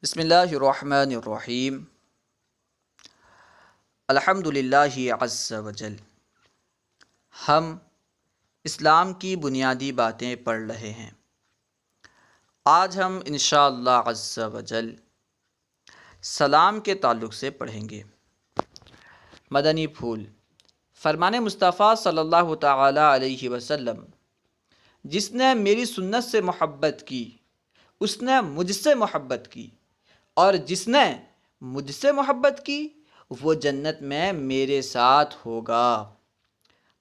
بسم اللہ الرحمن الرحیم الحمد للہ عز وجل۔ ہم اسلام کی بنیادی باتیں پڑھ رہے ہیں۔ آج ہم انشاءاللہ عز وجل سلام کے تعلق سے پڑھیں گے۔ مدنی پھول، فرمان مصطفیٰ صلی اللہ تعالی علیہ وسلم، جس نے میری سنت سے محبت کی اس نے مجھ سے محبت کی، اور جس نے مجھ سے محبت کی وہ جنت میں میرے ساتھ ہوگا۔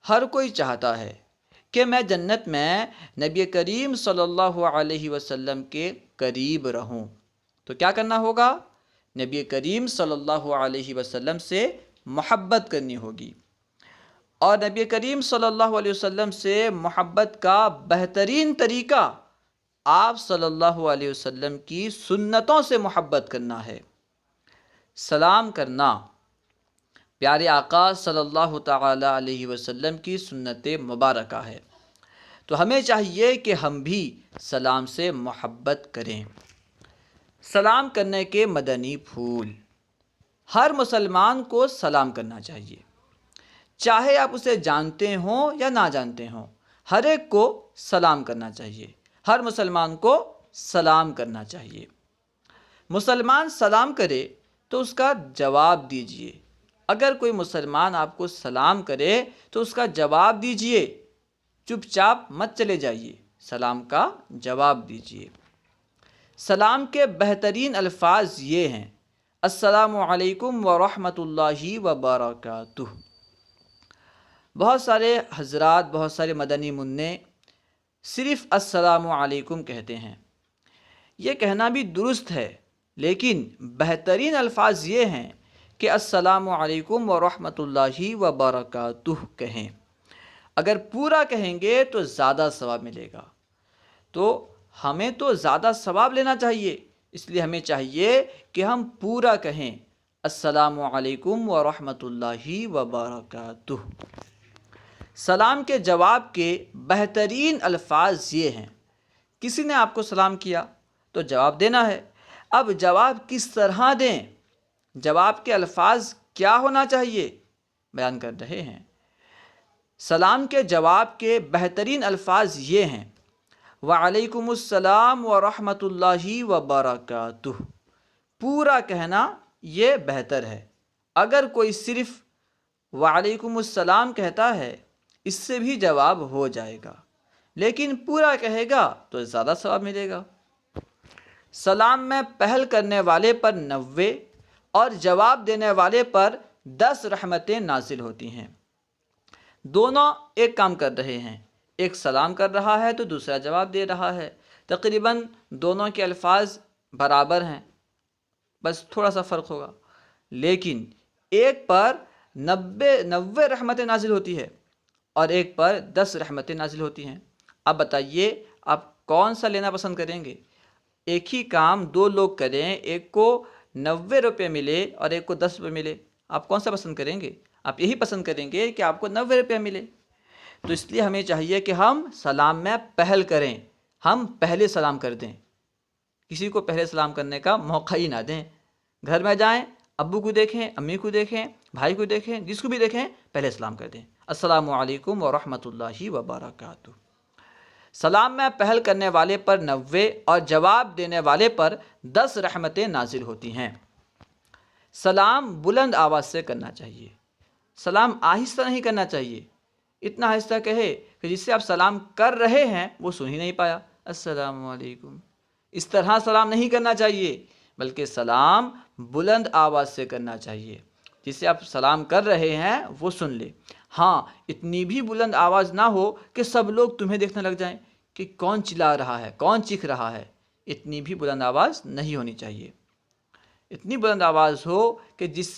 ہر کوئی چاہتا ہے کہ میں جنت میں نبی کریم صلی اللہ علیہ وسلم کے قریب رہوں، تو کیا کرنا ہوگا؟ نبی کریم صلی اللہ علیہ وسلم سے محبت کرنی ہوگی، اور نبی کریم صلی اللہ علیہ وسلم سے محبت کا بہترین طریقہ آپ صلی اللہ علیہ وسلم کی سنتوں سے محبت کرنا ہے۔ سلام کرنا پیارے آقا صلی اللہ تعالی علیہ وسلم کی سنت مبارکہ ہے، تو ہمیں چاہیے کہ ہم بھی سلام سے محبت کریں۔ سلام کرنے کے مدنی پھول، ہر مسلمان کو سلام کرنا چاہیے، چاہے آپ اسے جانتے ہوں یا نہ جانتے ہوں، ہر ایک کو سلام کرنا چاہیے، ہر مسلمان کو سلام کرنا چاہیے۔ مسلمان سلام کرے تو اس کا جواب دیجئے۔ اگر کوئی مسلمان آپ کو سلام کرے تو اس کا جواب دیجئے، چپ چاپ مت چلے جائیے، سلام کا جواب دیجئے۔ سلام کے بہترین الفاظ یہ ہیں: السلام علیکم ورحمۃ اللہ وبرکاتہ۔ بہت سارے حضرات، بہت سارے مدنی منع صرف السلام علیکم کہتے ہیں۔ یہ کہنا بھی درست ہے، لیکن بہترین الفاظ یہ ہیں کہ السلام علیکم ورحمۃ اللہ وبرکاتہ کہیں۔ اگر پورا کہیں گے تو زیادہ ثواب ملے گا، تو ہمیں تو زیادہ ثواب لینا چاہیے، اس لیے ہمیں چاہیے کہ ہم پورا کہیں السلام علیکم ورحمۃ اللہ وبرکاتہ۔ سلام کے جواب کے بہترین الفاظ یہ ہیں: کسی نے آپ کو سلام کیا تو جواب دینا ہے۔ اب جواب کس طرح دیں، جواب کے الفاظ کیا ہونا چاہیے، بیان کر رہے ہیں۔ سلام کے جواب کے بہترین الفاظ یہ ہیں: وعلیکم السلام ورحمۃ اللہ وبرکاتہ۔ پورا کہنا یہ بہتر ہے۔ اگر کوئی صرف وعلیکم السلام کہتا ہے اس سے بھی جواب ہو جائے گا، لیکن پورا کہے گا تو زیادہ ثواب ملے گا۔ سلام میں پہل کرنے والے پر 90 اور جواب دینے والے پر 10 رحمتیں نازل ہوتی ہیں۔ دونوں ایک کام کر رہے ہیں، ایک سلام کر رہا ہے تو دوسرا جواب دے رہا ہے، تقریباً دونوں کے الفاظ برابر ہیں، بس تھوڑا سا فرق ہوگا، لیکن ایک پر 90 رحمتیں نازل ہوتی ہے اور ایک پر 10 رحمتیں نازل ہوتی ہیں۔ اب بتائیے آپ کون سا لینا پسند کریں گے؟ ایک ہی کام دو لوگ کریں، ایک کو 90 روپے ملے اور ایک کو 10 روپے ملے، آپ کون سا پسند کریں گے؟ آپ یہی پسند کریں گے کہ آپ کو 90 روپے ملے۔ تو اس لیے ہمیں چاہیے کہ ہم سلام میں پہل کریں، ہم پہلے سلام کر دیں، کسی کو پہلے سلام کرنے کا موقع ہی نہ دیں۔ گھر میں جائیں، ابو کو دیکھیں، امی کو دیکھیں، بھائی کو دیکھیں، جس کو بھی دیکھیں پہلے سلام کر دیں، السلام علیکم ورحمۃ اللہ وبرکاتہ۔ سلام میں پہل کرنے والے پر 90 اور جواب دینے والے پر 10 رحمتیں نازل ہوتی ہیں۔ سلام بلند آواز سے کرنا چاہیے، سلام آہستہ نہیں کرنا چاہیے۔ اتنا آہستہ کہے کہ جس سے آپ سلام کر رہے ہیں وہ سن ہی نہیں پایا، السلام علیکم، اس طرح سلام نہیں کرنا چاہیے، بلکہ سلام بلند آواز سے کرنا چاہیے، جس سے آپ سلام کر رہے ہیں وہ سن لے۔ ہاں، اتنی بھی بلند آواز نہ ہو کہ سب لوگ تمہیں دیکھنے لگ جائیں کہ کون چلا رہا ہے، کون چیخ رہا ہے، اتنی بھی بلند آواز نہیں ہونی چاہیے۔ اتنی بلند آواز ہو کہ جس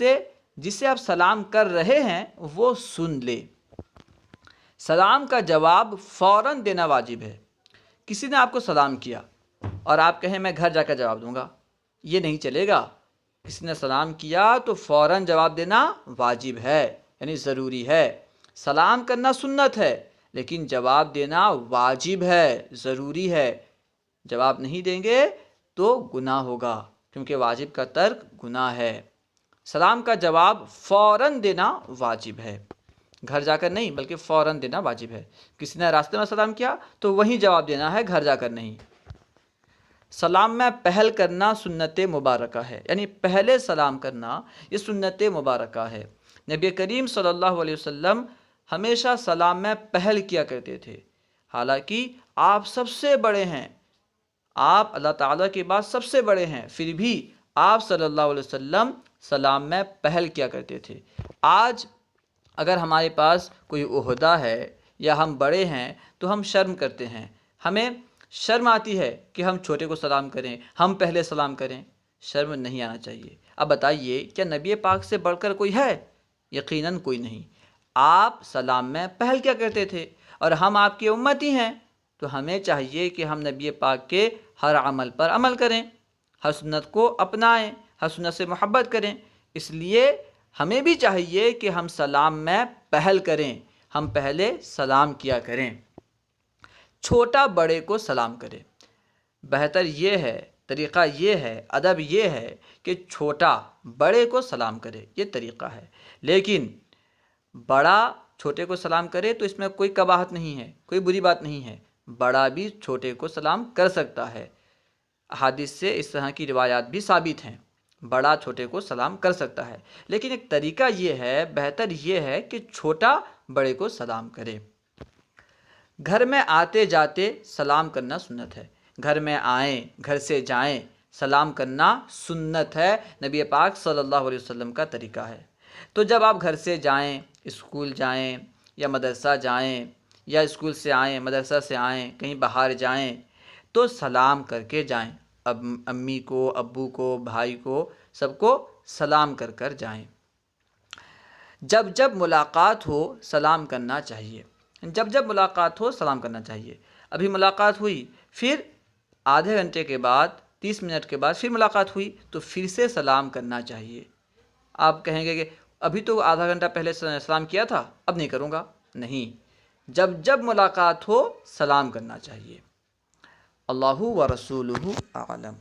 سے آپ سلام کر رہے ہیں وہ سن لے۔ سلام کا جواب فوراً دینا واجب ہے۔ کسی نے آپ کو سلام کیا اور آپ کہیں میں گھر جا کر جواب دوں گا، یہ نہیں چلے گا۔ کسی نے سلام کیا تو فوراً جواب دینا واجب ہے، یعنی ضروری ہے۔ سلام کرنا سنت ہے، لیکن جواب دینا واجب ہے، ضروری ہے۔ جواب نہیں دیں گے تو گناہ ہوگا، کیونکہ واجب کا ترک گناہ ہے۔ سلام کا جواب فوراً دینا واجب ہے، گھر جا کر نہیں بلکہ فوراً دینا واجب ہے۔ کسی نے راستے میں سلام کیا تو وہیں جواب دینا ہے، گھر جا کر نہیں۔ سلام میں پہل کرنا سنت مبارکہ ہے، یعنی پہلے سلام کرنا یہ سنت مبارکہ ہے۔ نبی کریم صلی اللہ علیہ وسلم ہمیشہ سلام میں پہل کیا کرتے تھے، حالانکہ آپ سب سے بڑے ہیں، آپ اللہ تعالیٰ کے بعد سب سے بڑے ہیں، پھر بھی آپ صلی اللہ علیہ وسلم سلام میں پہل کیا کرتے تھے۔ آج اگر ہمارے پاس کوئی عہدہ ہے یا ہم بڑے ہیں تو ہم شرم کرتے ہیں، ہمیں شرم آتی ہے کہ ہم چھوٹے کو سلام کریں، ہم پہلے سلام کریں۔ شرم نہیں آنا چاہیے۔ اب بتائیے کیا نبی پاک سے بڑھ کر کوئی ہے؟ یقیناً کوئی نہیں۔ آپ سلام میں پہل کیا کرتے تھے اور ہم آپ کی امتی ہیں، تو ہمیں چاہیے کہ ہم نبی پاک کے ہر عمل پر عمل کریں، ہر سنت کو اپنائیں، ہر سنت سے محبت کریں۔ اس لیے ہمیں بھی چاہیے کہ ہم سلام میں پہل کریں، ہم پہلے سلام کیا کریں۔ چھوٹا بڑے کو سلام کرے، بہتر یہ ہے، طریقہ یہ ہے، ادب یہ ہے کہ چھوٹا بڑے کو سلام کرے، یہ طریقہ ہے۔ لیکن بڑا چھوٹے کو سلام کرے تو اس میں کوئی قباحت نہیں ہے، کوئی بری بات نہیں ہے، بڑا بھی چھوٹے کو سلام کر سکتا ہے۔ احادیث سے اس طرح کی روایات بھی ثابت ہیں، بڑا چھوٹے کو سلام کر سکتا ہے، لیکن ایک طریقہ یہ ہے، بہتر یہ ہے کہ چھوٹا بڑے کو سلام کرے۔ گھر میں آتے جاتے سلام کرنا سنت ہے، گھر میں آئیں، گھر سے جائیں، سلام کرنا سنت ہے، نبی پاک صلی اللہ علیہ وسلم کا طریقہ ہے۔ تو جب آپ گھر سے جائیں، اسکول جائیں یا مدرسہ جائیں، یا اسکول سے آئیں، مدرسہ سے آئیں، کہیں باہر جائیں تو سلام کر کے جائیں، امی کو، ابو کو، بھائی کو، سب کو سلام کر کر جائیں۔ جب جب ملاقات ہو سلام کرنا چاہیے، جب جب ملاقات ہو سلام کرنا چاہیے۔ ابھی ملاقات ہوئی، پھر آدھے گھنٹے کے بعد، 30 منٹ کے بعد پھر ملاقات ہوئی تو پھر سے سلام کرنا چاہیے۔ آپ کہیں گے کہ ابھی تو آدھا گھنٹہ پہلے سلام کیا تھا، اب نہیں کروں گا، نہیں، جب جب ملاقات ہو سلام کرنا چاہیے۔ اللہ و رسولہ اعلم۔